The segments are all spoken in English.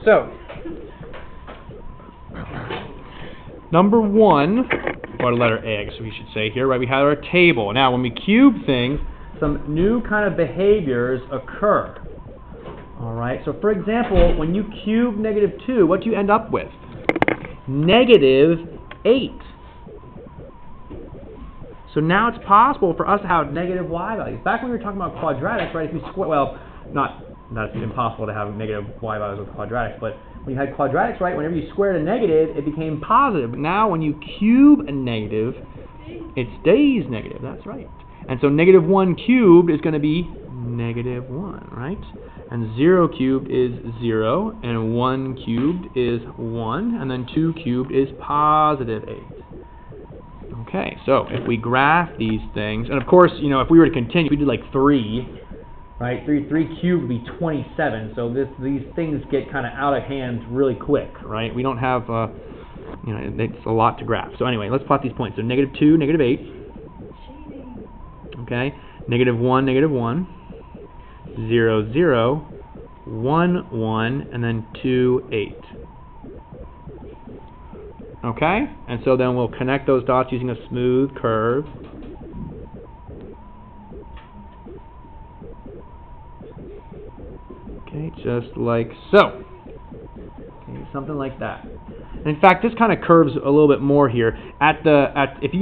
So, number one, or letter A, I guess we should say here, right? We have our table. Now, when we cube things, some new kind of behaviors occur. All right. So, for example, when you cube -2, what do you end up with? -8. So now it's possible for us to have negative y values. Back when we were talking about quadratics, right? If you square, well, that's impossible to have negative y values with quadratics, but when you had quadratics, right, whenever you squared a negative, it became positive. But now when you cube a negative, it stays negative. That's right. And so -1 cubed is going to be -1, right? And 0 cubed is 0, and 1 cubed is 1, and then 2 cubed is +8. Okay, so if we graph these things, and of course, you know, if we were to continue, we did like 3, right? 3 cubed would be 27. So these things get kind of out of hand really quick, right? We don't have, you know, it's a lot to graph. So anyway, let's plot these points. So -2, -8. Okay, -1, -1, 0, 0, 1, 1, and then 2, 8. Okay, and so then we'll connect those dots using a smooth curve. Okay, just like so. Okay, something like that. And in fact, this kind of curves a little bit more here. If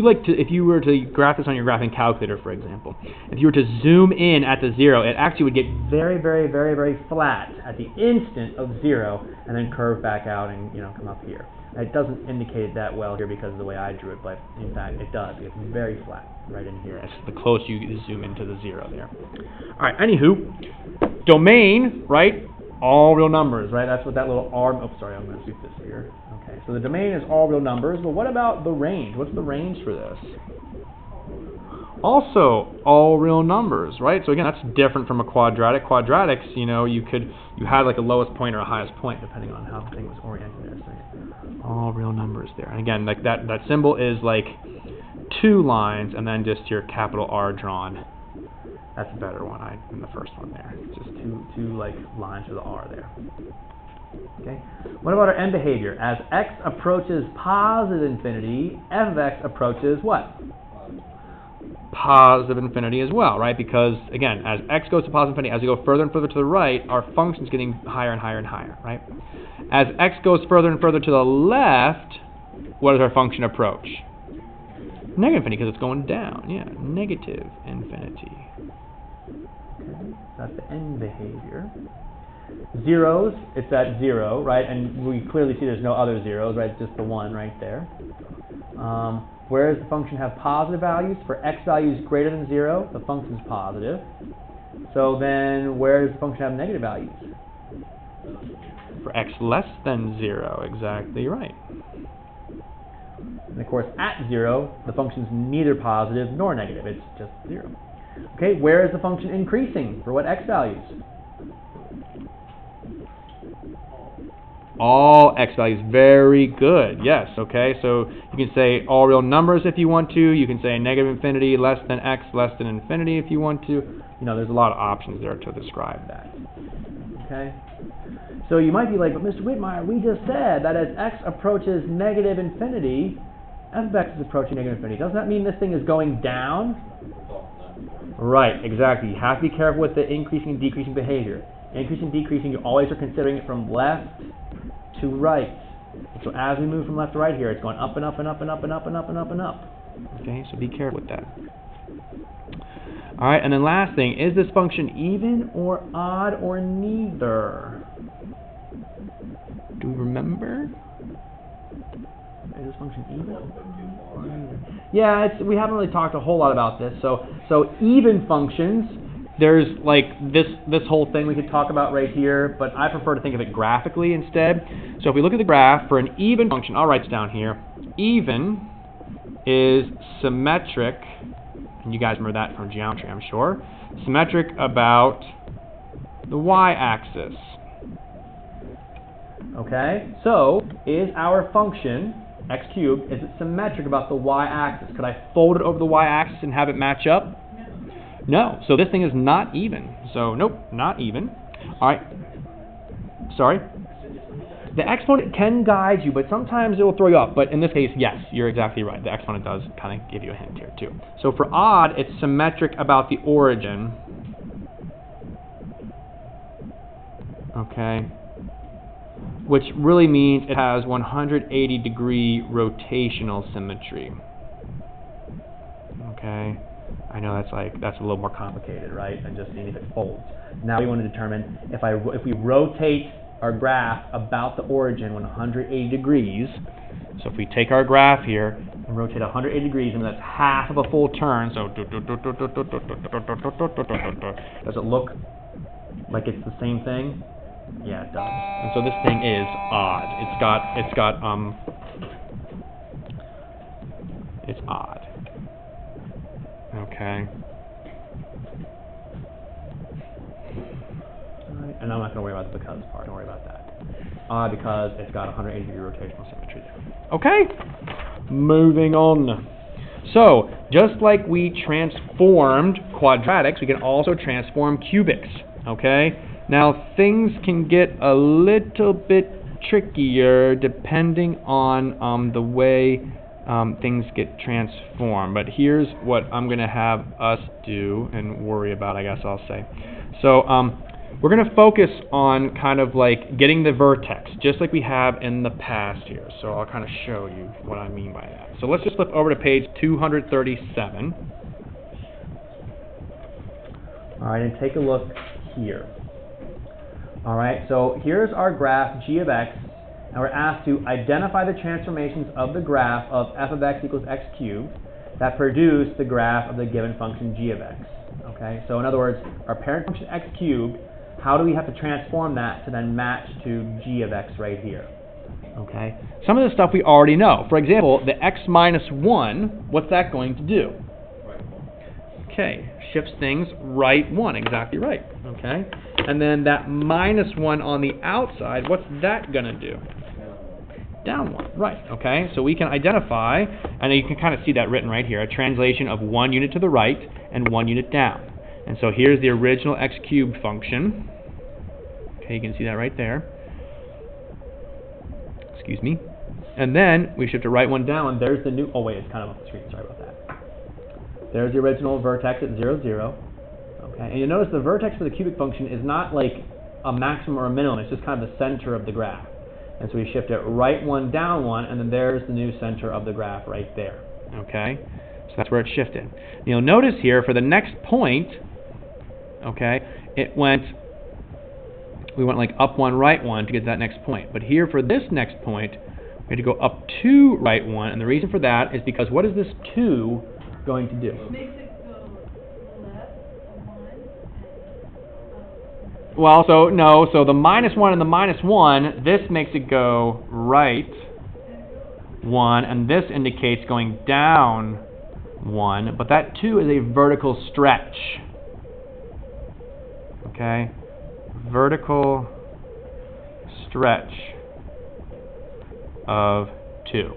you were to graph this on your graphing calculator, for example, if you were to zoom in at the 0, it actually would get very, very, very, very flat at the instant of 0, and then curve back out and, you know, come up here. It doesn't indicate it that well here because of the way I drew it, but in fact it does. It's very flat right in here. It's the closer you zoom into the 0 there. All right, anywho, domain, right? All real numbers, right? That's what that little R, oh, sorry, I'm going to shoot this here. Okay, so the domain is all real numbers, but what about the range? What's the range for this? Also, all real numbers, right? So again, that's different from a quadratic. Quadratics, you know, you had like a lowest point or a highest point depending on how the thing was oriented there. So all real numbers there. And again, like that symbol is like 2 lines and then just your capital R drawn. That's a better one than the first one there. Just two like lines for the R there. Okay. What about our end behavior? As x approaches positive infinity, f of x approaches what? Positive infinity as well, right? Because again, as x goes to positive infinity, as we go further and further to the right, our function's getting higher and higher and higher, right? As x goes further and further to the left, what does our function approach? Negative infinity, because it's going down. Yeah, negative infinity. Okay, that's the end behavior. Zeros, it's at 0, right? And we clearly see there's no other zeros, right? It's just the 1 right there. Where does the function have positive values? For x values greater than 0, the function is positive. So then where does the function have negative values? For x less than 0, exactly right. And of course, at 0, the function is neither positive nor negative. It's just 0. Okay, where is the function increasing? For what x values? All x values. Very good. Yes. Okay. So you can say all real numbers if you want to. You can say negative infinity, less than x, less than infinity if you want to. You know, there's a lot of options there to describe that. Okay. So you might be like, but Mr. Whitmire, we just said that as x approaches negative infinity, f of x is approaching negative infinity. Doesn't that mean this thing is going down? Right. Exactly. You have to be careful with the increasing and decreasing behavior. Increasing and decreasing, you always are considering it from left to right. So as we move from left to right here, it's going up and up and up and up and up and up and up and up. Okay, so be careful with that. All right, and then last thing, is this function even or odd or neither? Do we remember? Is this function even? Yeah, we haven't really talked a whole lot about this. So even functions, there's like this whole thing we could talk about right here, but I prefer to think of it graphically instead. So if we look at the graph for an even function, I'll write it down here. Even is symmetric, and you guys remember that from geometry, I'm sure. Symmetric about the y-axis. Okay, so is our function x cubed, is it symmetric about the y-axis? Could I fold it over the y-axis and have it match up? No. So this thing is not even. So nope, not even. All right. Sorry? the exponent can guide you, but sometimes it will throw you off. But in this case, yes, you're exactly right. The exponent does kind of give you a hint here, too. So for odd, it's symmetric about the origin. Okay. Which really means it has 180-degree rotational symmetry. Okay. I know that's a little more complicated, right, than just seeing if it folds. Now we want to determine if we rotate our graph about the origin 180 degrees. So if we take our graph here and rotate 180 degrees, and that's half of a full turn. So does it look like it's the same thing? Yeah, it does. And so this thing is odd. It's odd. Okay. Alright, and I'm not going to worry about the because part. Don't worry about that. Because it's got 180-degree rotational symmetry there. Okay? Moving on. So, just like we transformed quadratics, we can also transform cubics. Okay? Now, things can get a little bit trickier depending on the way things get transformed. But here's what I'm going to have us do and worry about, I guess I'll say. So, we're going to focus on kind of like getting the vertex, just like we have in the past here. So I'll kind of show you what I mean by that. So let's just flip over to page 237. All right, and take a look here. All right, so here's our graph g of x, and we're asked to identify the transformations of the graph of f of x equals x cubed that produce the graph of the given function g of x. Okay, so in other words, our parent function x cubed, how do we have to transform that to then match to g of x right here? Okay, some of the stuff we already know. For example, the x minus 1, what's that going to do? Okay, shifts things right 1, exactly right. Okay, and then that minus 1 on the outside, what's that going to do? Down 1, right. Okay, so we can identify, and you can kind of see that written right here, a translation of 1 unit to the right and 1 unit down. And so here's the original x cubed function. Okay, you can see that right there. Excuse me. And then we shift to right 1 down, and there's the new, oh wait, it's kind of off the screen, sorry about that. There's the original vertex at 0, 0. Okay, and you'll notice the vertex for the cubic function is not like a maximum or a minimum, it's just kind of the center of the graph. And so we shift it right 1, down 1, and then there's the new center of the graph right there. Okay, so that's where it's shifted. You'll notice here for the next point, okay, we went like up 1, right 1 to get to that next point. But here for this next point, we had to go up 2, right 1, and the reason for that is because what is this 2 going to do? Makes it go left 1. Well, so the minus 1 and the minus 1, this makes it go right 1, and this indicates going down 1, but that 2 is a vertical stretch. Okay, vertical stretch of 2.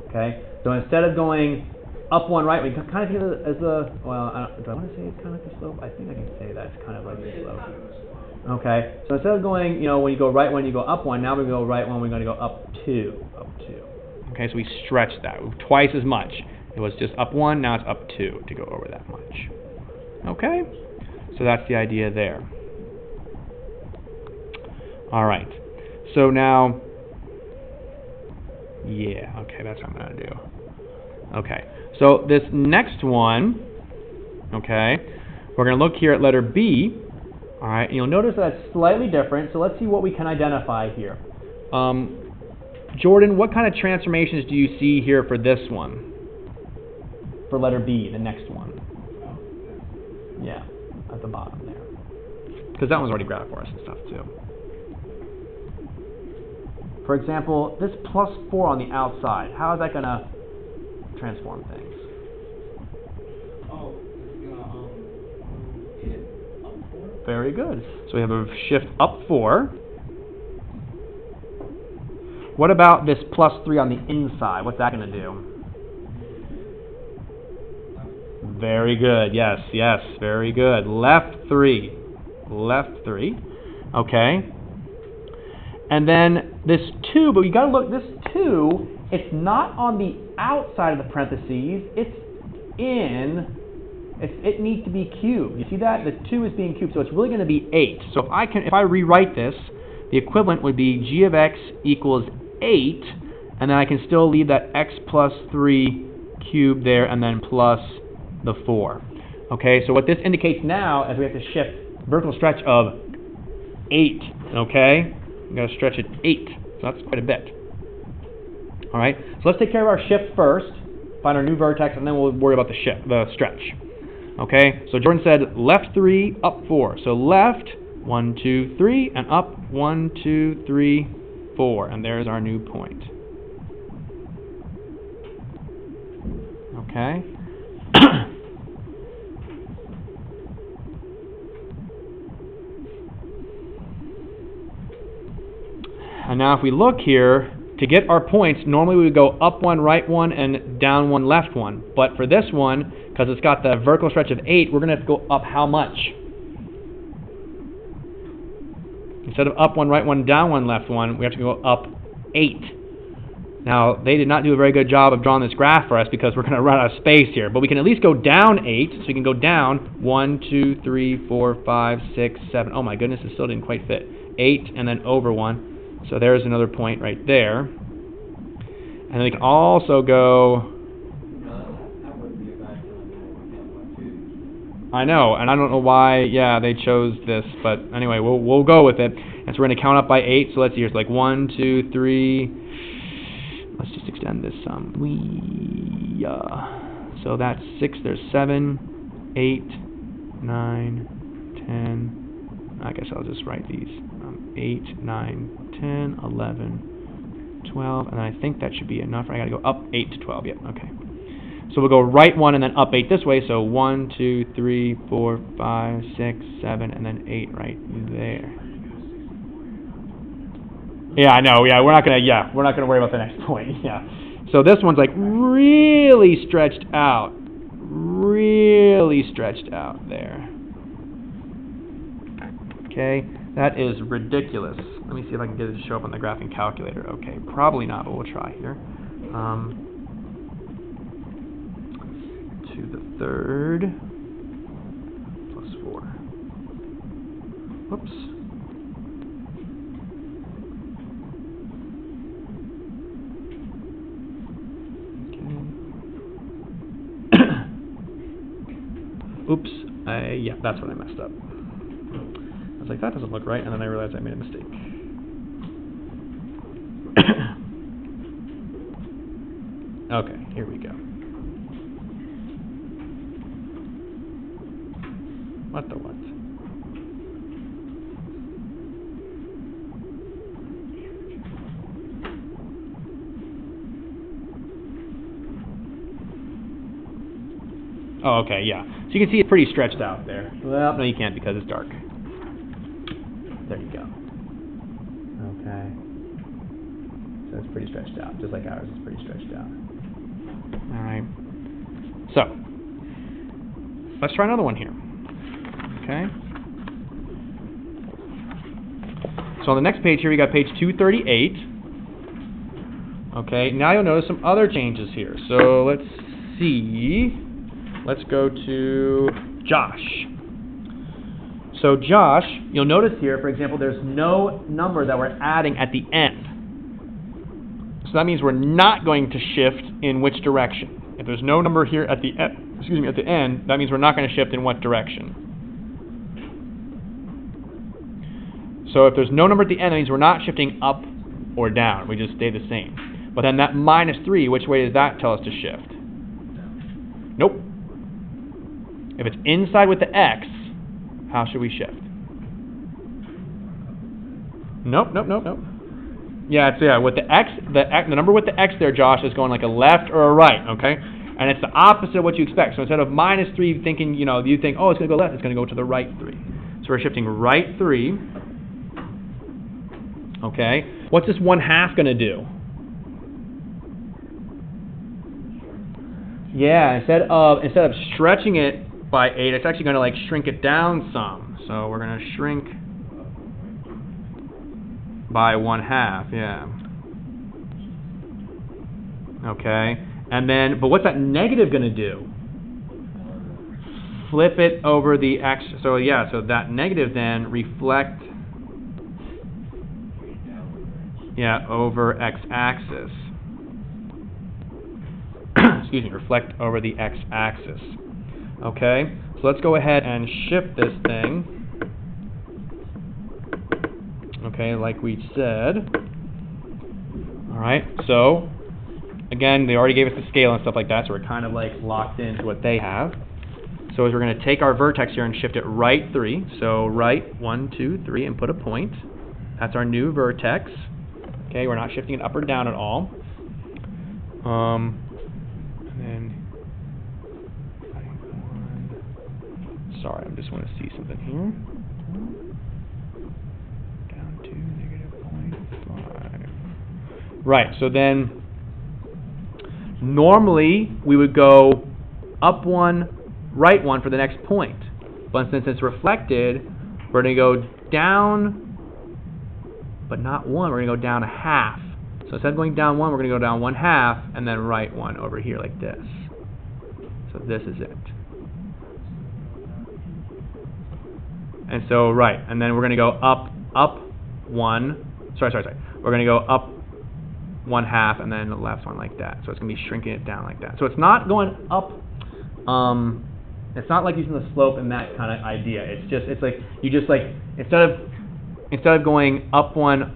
Okay, so instead of going up 1, right, we can kind of think of it as the, well, do I want to say it's kind of like the slope? I think I can say that's kind of like the slope. Okay, so instead of going, when you go right 1, you go up 1, now we go right 1, we're going to go up 2, Okay, so we stretch that twice as much. It was just up 1, now it's up 2 to go over that much. Okay, so that's the idea there. All right, so now, yeah, okay, that's what I'm going to do. Okay, so this next one, okay, we're going to look here at letter B. All right, and you'll notice that it's slightly different, so let's see what we can identify here. Jordan, what kind of transformations do you see here for this one? For letter B, the next one. Yeah, at the bottom there. Because that one's already graphed for us and stuff too. For example, this plus 4 on the outside, how is that going to transform things? Oh, it's going to hit up 4. Very good. So we have a shift up 4. What about this plus 3 on the inside? What's that going to do? Very good. Yes, yes, very good. Left 3. Left 3. Okay. And then this 2, but you got to look, this 2, it's not on the outside of the parentheses, it's in, it needs to be cubed. You see that? The 2 is being cubed, so it's really going to be 8. So if I rewrite this, the equivalent would be g of x equals 8, and then I can still leave that x plus 3 cubed there, and then plus the 4. Okay, so what this indicates now is we have to shift vertical stretch of 8, okay? We've got to stretch it 8, so that's quite a bit. All right, so let's take care of our shift first, find our new vertex, and then we'll worry about the stretch. Okay, so Jordan said left 3, up 4. So left, 1, 2, 3, and up 1, 2, 3, 4. And there's our new point. Okay. And now if we look here, to get our points, normally we would go up 1, right 1, and down 1, left 1. But for this one, because it's got the vertical stretch of 8, we're going to have to go up how much? Instead of up 1, right 1, down 1, left 1, we have to go up 8. Now, they did not do a very good job of drawing this graph for us because we're going to run out of space here. But we can at least go down 8, so you can go down 1, 2, 3, 4, 5, 6, 7. Oh my goodness, it still didn't quite fit. 8, and then over 1. So there's another point right there. And then we can also go... I know, and I don't know why, yeah, they chose this, but anyway, we'll go with it. And so we're going to count up by 8. So let's see, it's like 1, 2, 3. Let's just extend this some. So that's 6, there's 7, 8, 9, 10. I guess I'll just write these. 8, 9, 10, 11, 12, and I think that should be enough. I got to go up 8 to 12. Yep, okay. So we'll go right 1 and then up 8 this way. So 1, 2, 3, 4, 5, 6, 7, and then 8 right there. Yeah, I know. Yeah, we're not gonna worry about the next point. Yeah. So this one's like really stretched out there. Okay, that is ridiculous. Let me see if I can get it to show up on the graphing calculator. Okay, probably not, but we'll try here. To the third plus 4. Whoops. Okay. Oops. Yeah, that's what I messed up. I was like, that doesn't look right, and then I realized I made a mistake. Okay, here we go. What the what? Oh, okay, yeah. So you can see it's pretty stretched out there. Well, no, you can't because it's dark. There you go. Okay. So it's pretty stretched out, just like ours is pretty stretched out. All right. So let's try another one here. Okay. So on the next page here, we got page 238. Okay. Now you'll notice some other changes here. So let's see. Let's go to Josh. So Josh, you'll notice here, for example, there's no number that we're adding at the end. So that means we're not going to shift in which direction. If there's no number here at the end, that means we're not going to shift in what direction. So if there's no number at the end, that means we're not shifting up or down. We just stay the same. But then that -3, which way does that tell us to shift? Nope. If it's inside with the x, how should we shift? Nope. Yeah, with the x, the number with the x there, Josh, is going like a left or a right, okay? And it's the opposite of what you expect. So instead of -3 thinking, you think, oh, it's going to go left, it's going to go to the right 3. So we're shifting right 3. Okay. What's this 1/2 going to do? Yeah, instead of stretching it by 8, it's actually going to shrink it down some. So we're going to shrink by 1/2, yeah. Okay, and then, but what's that negative going to do? Flip it over the x, so yeah, so that negative then reflect, yeah, over x-axis. Excuse me, reflect over the x-axis. Okay, so let's go ahead and shift this thing. Okay, like we said. Alright, so again, they already gave us the scale and stuff like that, so we're kind of like locked into what they have. So we're going to take our vertex here and shift it right 3. So right 1, 2, 3, and put a point. That's our new vertex. Okay, we're not shifting it up or down at all. And then, sorry, I just want to see something here. Down to -0.5. Right, so then normally we would go up 1, right 1 for the next point. But since it's reflected, we're going to go down, but not 1, we're going to go down 1/2. So instead of going down 1, we're going to go down 1/2 and then right 1 over here like this. So this is it. And so, right, and then we're going to go up 1, sorry. We're going to go up 1/2 and then the left one like that. So it's going to be shrinking it down like that. So it's not going up, it's not like using the slope and that kind of idea. It's like, you just like, instead of going up 1,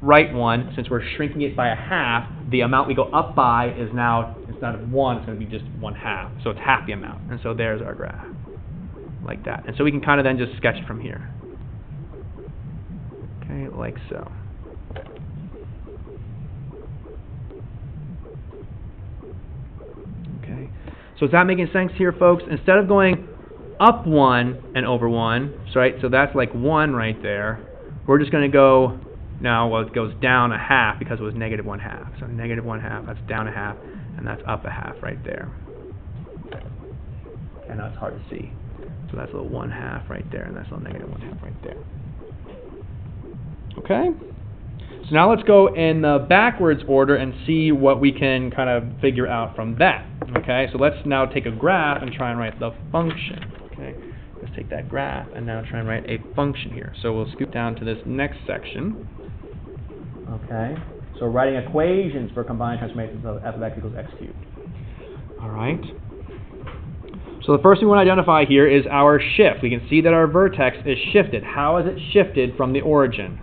right 1, since we're shrinking it by 1/2, the amount we go up by is now, instead of 1, it's going to be just 1/2. So it's half the amount. And so there's our graph, like that. And so we can kind of then just sketch it from here. Okay, like so. Okay. So is that making sense here, folks? Instead of going up 1 and over 1, right? So that's like 1 right there. We're just going to go now, well, it goes down 1/2 because it was -1/2. So -1/2, that's down 1/2, and that's up 1/2 right there. I know it's hard to see. So that's a little 1/2 right there, and that's a little -1/2 right there. Okay? So now let's go in the backwards order and see what we can kind of figure out from that. Okay? So let's now take a graph and try and write the function. Okay? Let's take that graph and now try and write a function here. So we'll scoot down to this next section. Okay? So writing equations for combined transformations of f of x equals x cubed. All right? So the first thing we want to identify here is our shift. We can see that our vertex is shifted. How is it shifted from the origin?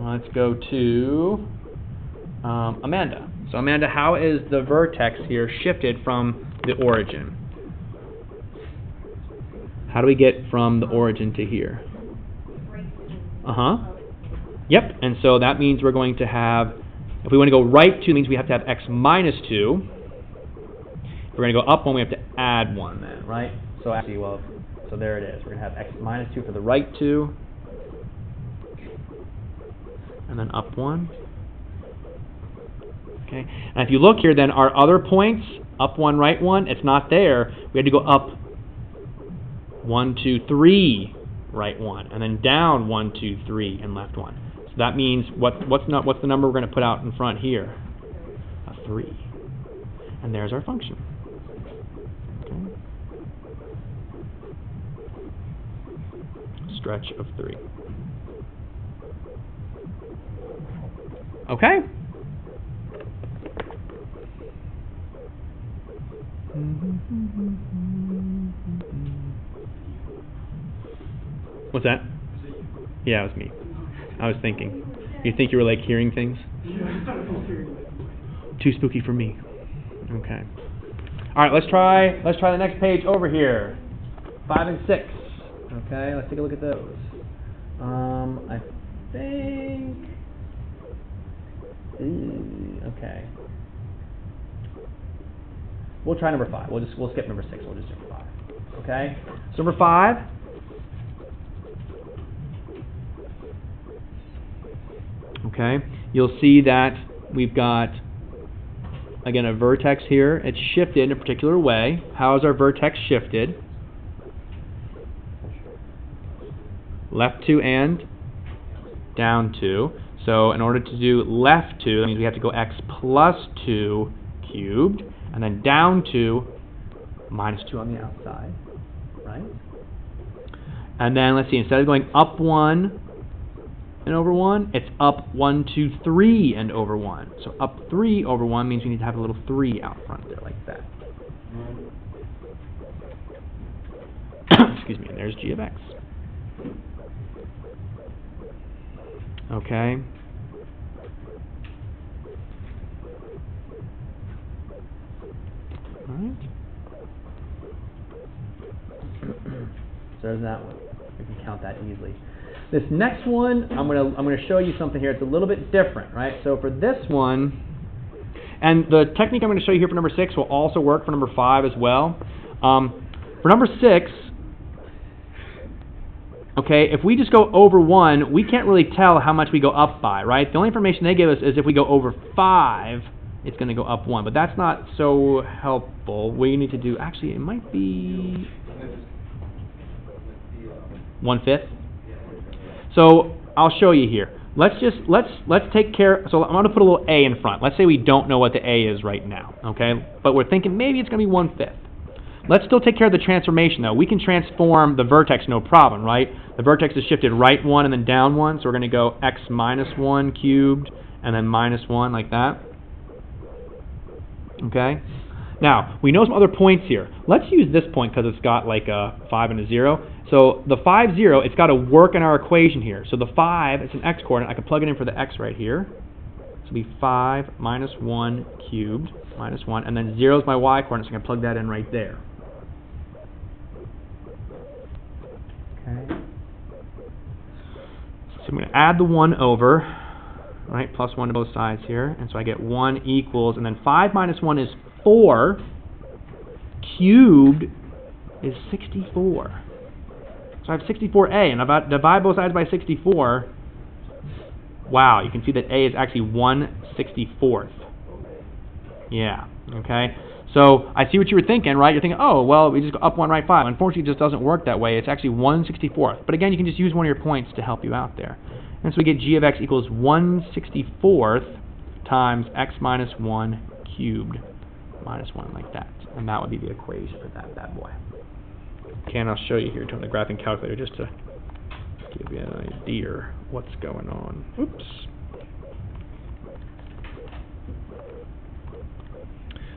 Let's go to Amanda. So Amanda, how is the vertex here shifted from the origin? How do we get from the origin to here? Yep, and so that means we're going to have, if we want to go right 2, means we have to have x minus 2. If we're going to go up 1, we have to add 1 then, right? So actually, well, so there it is. We're going to have x minus 2 for the right 2. And then up 1. Okay, and if you look here, then our other points, up 1, right 1, it's not there. We had to go up 1, 2, 3, right 1, and then down 1, 2, 3, and left 1. So that means what's the number we're going to put out in front here? A 3. And there's our function. Okay. Stretch of 3. Okay? What's that? Yeah, it was me. I was thinking. You think you were like hearing things? Too spooky for me. Okay. All right, let's try the next page over here. 5 and 6. Okay, let's take a look at those. I think. Okay. We'll try number 5. We'll skip number 6. We'll just do number 5. Okay. So number 5. Okay. You'll see that we've got, again, a vertex here. It's shifted in a particular way. How is our vertex shifted? Left 2 and down 2. So in order to do left 2, that means we have to go x plus 2 cubed, and then down 2, minus 2 on the outside, right? And then let's see, instead of going up 1 and over 1, it's up 1, 2, 3 and over 1. So up 3 over 1 means we need to have a little 3 out front there, like that. Excuse me, and there's g of x. Okay. All right. So there's that one. We can count that easily. This next one, I'm gonna show you something here. It's a little bit different, right? So for this one, and the technique I'm going to show you here for number 6 will also work for number 5 as well. For number 6, okay, if we just go over 1, we can't really tell how much we go up by, right? The only information they give us is if we go over 5, it's going to go up 1. But that's not so helpful. We need to do, actually, it might be 1/5. So I'll show you here. Let's take care. So I'm going to put a little a in front. Let's say we don't know what the a is right now, okay? But we're thinking maybe it's going to be 1/5. Let's still take care of the transformation, though. We can transform the vertex, no problem, right? The vertex is shifted right 1 and then down 1, so we're going to go x minus 1 cubed and then minus 1 like that. Okay? Now, we know some other points here. Let's use this point because it's got like a 5 and a 0. So the 5, 0, it's got to work in our equation here. So the 5, it's an x coordinate. I can plug it in for the x right here. So it'll be 5 minus 1 cubed minus 1. And then 0 is my y coordinate, so I can plug that in right there. Okay. So I'm going to add the 1 over, right, plus 1 to both sides here. And so I get 1 equals, and then 5 minus 1 is 4. Cubed is 64. So I have 64a, and if I divide both sides by 64, wow, you can see that a is actually 1/64. Yeah, okay. So I see what you were thinking, right? You're thinking, oh, well, we just go up 1, right 5. Unfortunately, it just doesn't work that way. It's actually 1/64. But again, you can just use one of your points to help you out there. And so we get g of x equals 1/64 times x minus 1 cubed minus 1, like that. And that would be the equation for that bad boy. Okay, and I'll show you here on the graphing calculator just to give you an idea what's going on. Oops.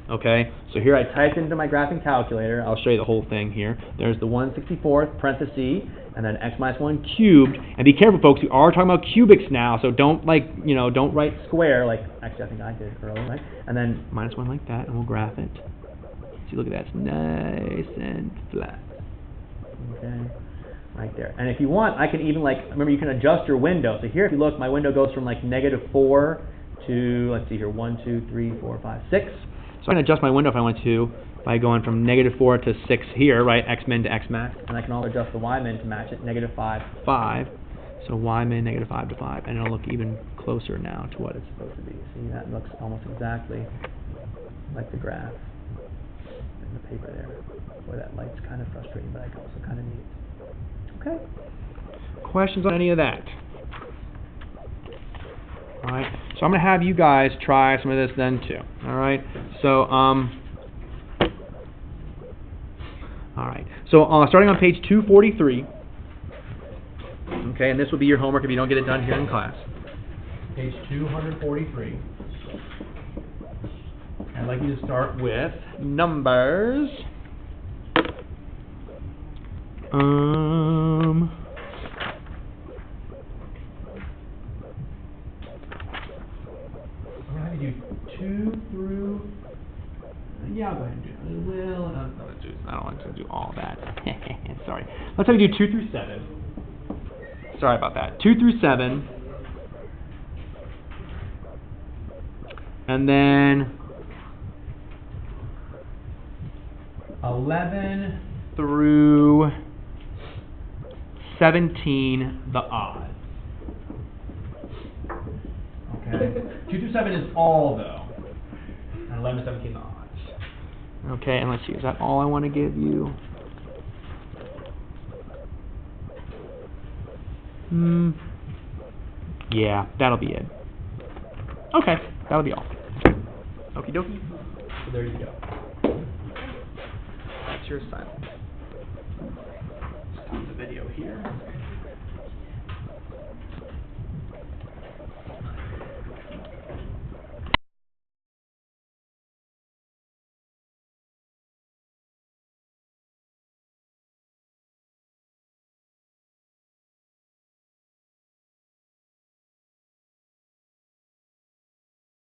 Okay, so here I typed into my graphing calculator. I'll show you the whole thing here. There's the 1/64 parenthesis, and then x minus 1 cubed. And be careful, folks. We are talking about cubics now, so don't don't write square like actually I think I did earlier, right? And then minus 1 like that, and we'll graph it. See, look at that. It's nice and flat. Okay, right there. And if you want, I can even remember you can adjust your window. So here, if you look, my window goes from like -4 to, let's see here, 1, 2, 3, 4, 5, 6. So I can adjust my window if I want to by going from -4 to 6 here, right? X min to X max. And I can also adjust the Y min to match it, -5 to 5. So Y min, -5 to 5. And it'll look even closer now to what it's supposed to be. See, that looks almost exactly like the graph in the paper there. Boy, that light's kind of frustrating, but I also kind of need it. Okay. Questions on any of that? All right. So I'm going to have you guys try some of this then too. All right. So all right. So starting on page 243. Okay, and this will be your homework if you don't get it done here in class. Page 243. I'd like you to start with numbers. I'm going to have you do 2 through... Yeah, I'll go ahead and do it. I don't want to do all that. Sorry. Let's have you do 2 through 7. Sorry about that. 2 through 7. And then 11 through 17, the odds. Okay. 2 through 7 is all, though. And 11 to 17, the odds. Okay, and let's see, is that all I want to give you? Yeah, that'll be it. Okay, that'll be all. Okie dokie. So there you go. That's your assignment. Stop the video here.